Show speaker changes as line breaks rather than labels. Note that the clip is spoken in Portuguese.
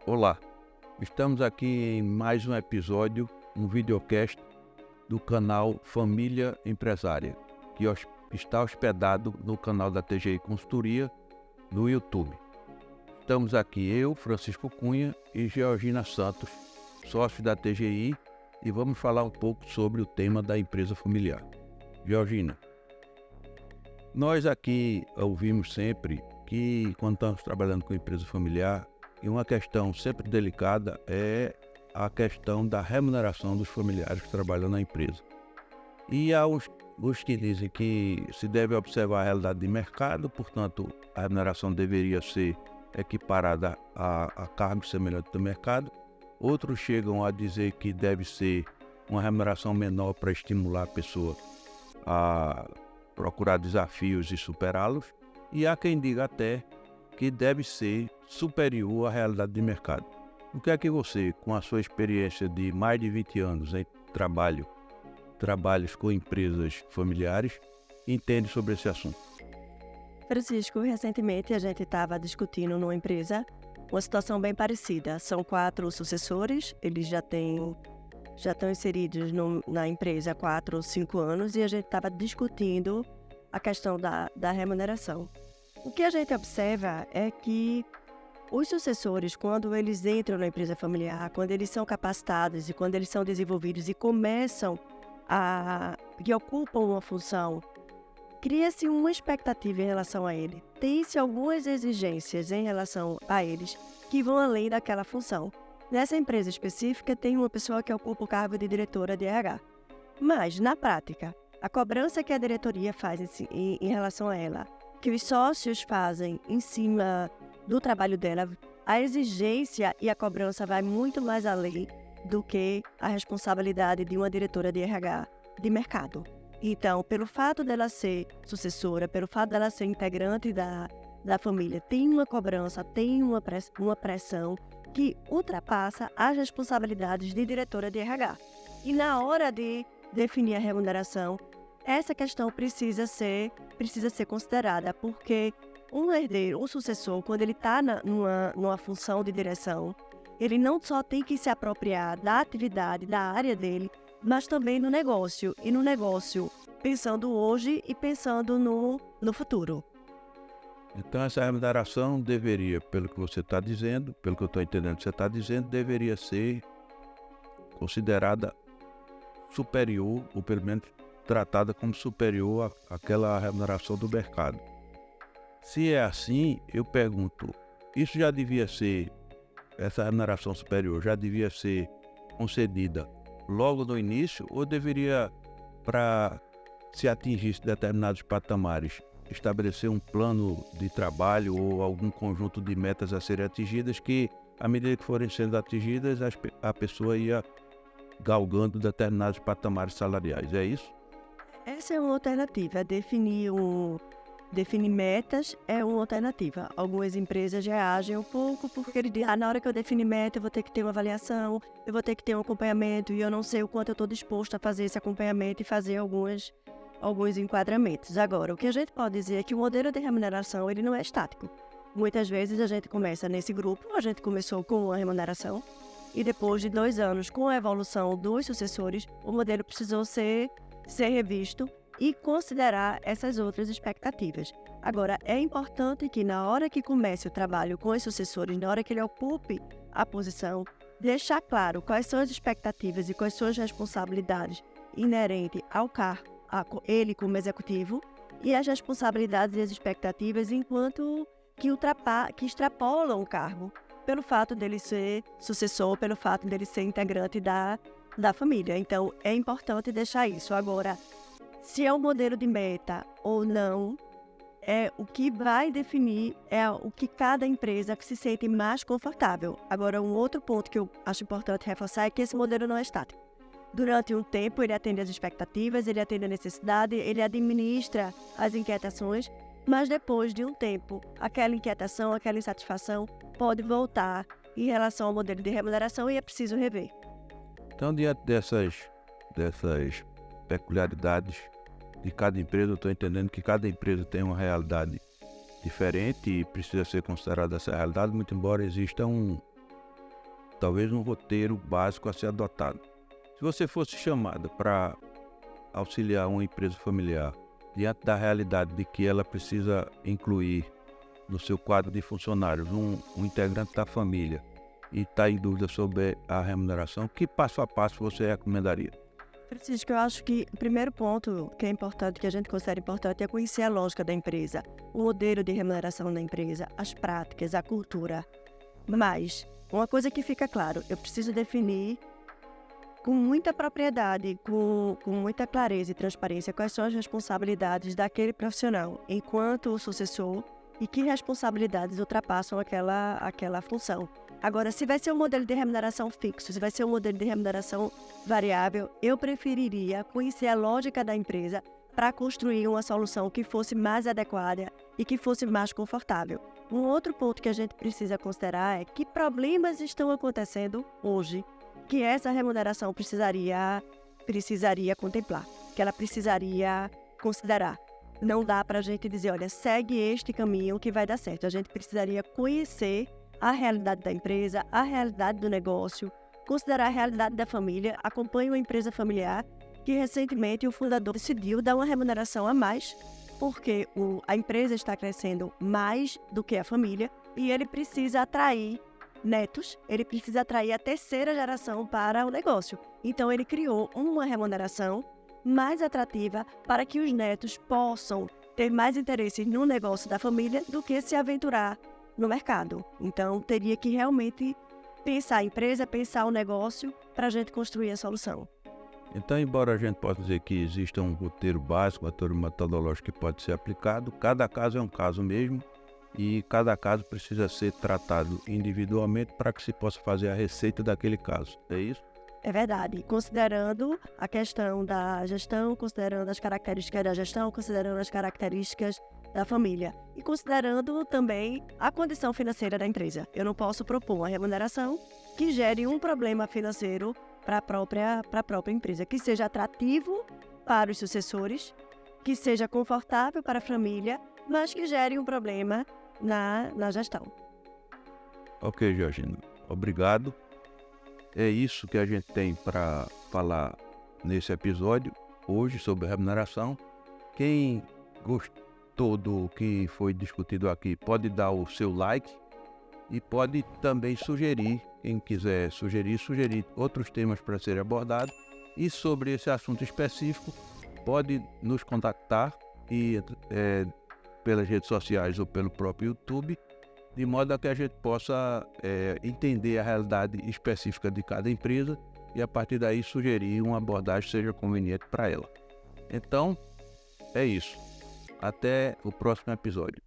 Olá, estamos aqui em mais um episódio, um videocast do canal Família Empresária, que está hospedado no canal da TGI Consultoria no YouTube. Estamos aqui eu, Francisco Cunha e Georgina Santos, sócios da TGI, e vamos falar um pouco sobre o tema da empresa familiar. Georgina, nós aqui ouvimos sempre que quando estamos trabalhando com empresa familiar, e uma questão sempre delicada é a questão da remuneração dos familiares que trabalham na empresa. E há os que dizem que se deve observar a realidade de mercado, portanto, a remuneração deveria ser equiparada a cargos semelhantes do mercado. Outros chegam a dizer que deve ser uma remuneração menor para estimular a pessoa a procurar desafios e superá-los. E há quem diga até que deve ser superior à realidade de mercado. O que é que você, com a sua experiência de mais de 20 anos em trabalhos com empresas familiares, entende sobre esse assunto?
Francisco, recentemente a gente estava discutindo numa empresa uma situação bem parecida. São 4 sucessores, eles já estão inseridos na empresa há 4 ou 5 anos e a gente estava discutindo a questão da remuneração. O que a gente observa é que os sucessores, quando eles entram na empresa familiar, quando eles são capacitados e quando eles são desenvolvidos e que ocupam uma função, cria-se uma expectativa em relação a ele. Tem-se algumas exigências em relação a eles que vão além daquela função. Nessa empresa específica, tem uma pessoa que ocupa o cargo de diretora de RH. Mas, na prática, a cobrança que a diretoria faz em relação a ela, que os sócios fazem em cima do trabalho dela, a exigência e a cobrança vai muito mais além do que a responsabilidade de uma diretora de RH de mercado. Então, pelo fato dela ser sucessora, pelo fato dela ser integrante da família, tem uma cobrança, tem uma pressão que ultrapassa as responsabilidades de diretora de RH. E na hora de definir a remuneração, essa questão precisa ser considerada, porque um herdeiro, um sucessor, quando ele está numa função de direção, ele não só tem que se apropriar da atividade, da área dele, mas também no negócio. E no negócio, pensando hoje e pensando no futuro.
Então essa remuneração deveria, pelo que você está dizendo, pelo que eu estou entendendo que você está dizendo, deveria ser considerada superior, ou pelo menos tratada como superior àquela remuneração do mercado. Se é assim, eu pergunto, isso já devia ser, essa remuneração superior já devia ser concedida logo no início, ou deveria, para se atingir determinados patamares, estabelecer um plano de trabalho ou algum conjunto de metas a serem atingidas que, à medida que forem sendo atingidas, a pessoa ia galgando determinados patamares salariais, é isso?
Essa é uma alternativa. Definir metas é uma alternativa. Algumas empresas reagem um pouco porque ele diz, na hora que eu definir meta, eu vou ter que ter uma avaliação, eu vou ter que ter um acompanhamento e eu não sei o quanto eu estou disposto a fazer esse acompanhamento e fazer alguns enquadramentos. Agora, o que a gente pode dizer é que o modelo de remuneração ele não é estático. Muitas vezes a gente começa nesse grupo, a gente começou com uma remuneração e depois de 2 anos, com a evolução dos sucessores, o modelo precisou ser revisto e considerar essas outras expectativas. Agora, é importante que na hora que comece o trabalho com os sucessores, na hora que ele ocupe a posição, deixar claro quais são as expectativas e quais são as responsabilidades inerentes ao cargo, ele como executivo, e as responsabilidades e as expectativas enquanto que extrapolam o cargo, pelo fato dele ser sucessor, pelo fato dele ser integrante da família. Então, é importante deixar isso. Agora, se é um modelo de meta ou não, o que vai definir é o que cada empresa se sente mais confortável. Agora, um outro ponto que eu acho importante reforçar é que esse modelo não é estático. Durante um tempo, ele atende às expectativas, ele atende à necessidade, ele administra as inquietações, mas depois de um tempo, aquela inquietação, aquela insatisfação pode voltar em relação ao modelo de remuneração e é preciso rever.
Então, diante dessas peculiaridades de cada empresa, eu estou entendendo que cada empresa tem uma realidade diferente e precisa ser considerada essa realidade, muito embora exista talvez um roteiro básico a ser adotado. Se você fosse chamada para auxiliar uma empresa familiar diante da realidade de que ela precisa incluir no seu quadro de funcionários um integrante da família e está em dúvida sobre a remuneração, que passo a passo você recomendaria?
Francisco, eu acho que o primeiro ponto que é importante, que a gente considera importante, é conhecer a lógica da empresa, o modelo de remuneração da empresa, as práticas, a cultura. Mas, uma coisa que fica claro, eu preciso definir com muita propriedade, com muita clareza e transparência, quais são as responsabilidades daquele profissional enquanto o sucessor e que responsabilidades ultrapassam aquela função. Agora, se vai ser um modelo de remuneração fixo, se vai ser um modelo de remuneração variável, eu preferiria conhecer a lógica da empresa para construir uma solução que fosse mais adequada e que fosse mais confortável. Um outro ponto que a gente precisa considerar é que problemas estão acontecendo hoje que essa remuneração precisaria contemplar, que ela precisaria considerar. Não dá para a gente dizer, olha, segue este caminho que vai dar certo. A gente precisaria conhecer a realidade da empresa, a realidade do negócio, considerar a realidade da família. Acompanho uma empresa familiar que recentemente o fundador decidiu dar uma remuneração a mais porque a empresa está crescendo mais do que a família e ele precisa atrair netos, ele precisa atrair a terceira geração para o negócio. Então ele criou uma remuneração mais atrativa para que os netos possam ter mais interesse no negócio da família do que se aventurar no mercado. Então teria que realmente pensar a empresa, pensar o negócio para a gente construir a solução.
Então, embora a gente possa dizer que exista um roteiro básico, uma teoria metodológica que pode ser aplicado, cada caso é um caso mesmo e cada caso precisa ser tratado individualmente para que se possa fazer a receita daquele caso. É isso?
É verdade. Considerando a questão da gestão, considerando as características da gestão, considerando as características da família e considerando também a condição financeira da empresa. Eu não posso propor uma remuneração que gere um problema financeiro para a própria empresa, que seja atrativo para os sucessores, que seja confortável para a família, mas que gere um problema na gestão.
Ok, Georgina. Obrigado. É isso que a gente tem para falar nesse episódio, hoje, sobre remuneração. Quem gostou do que foi discutido aqui, pode dar o seu like e pode também sugerir, quem quiser sugerir outros temas para serem abordados. E sobre esse assunto específico, pode nos contactar pelas redes sociais ou pelo próprio YouTube, de modo a que a gente possa entender a realidade específica de cada empresa e a partir daí sugerir uma abordagem que seja conveniente para ela. Então, é isso. Até o próximo episódio.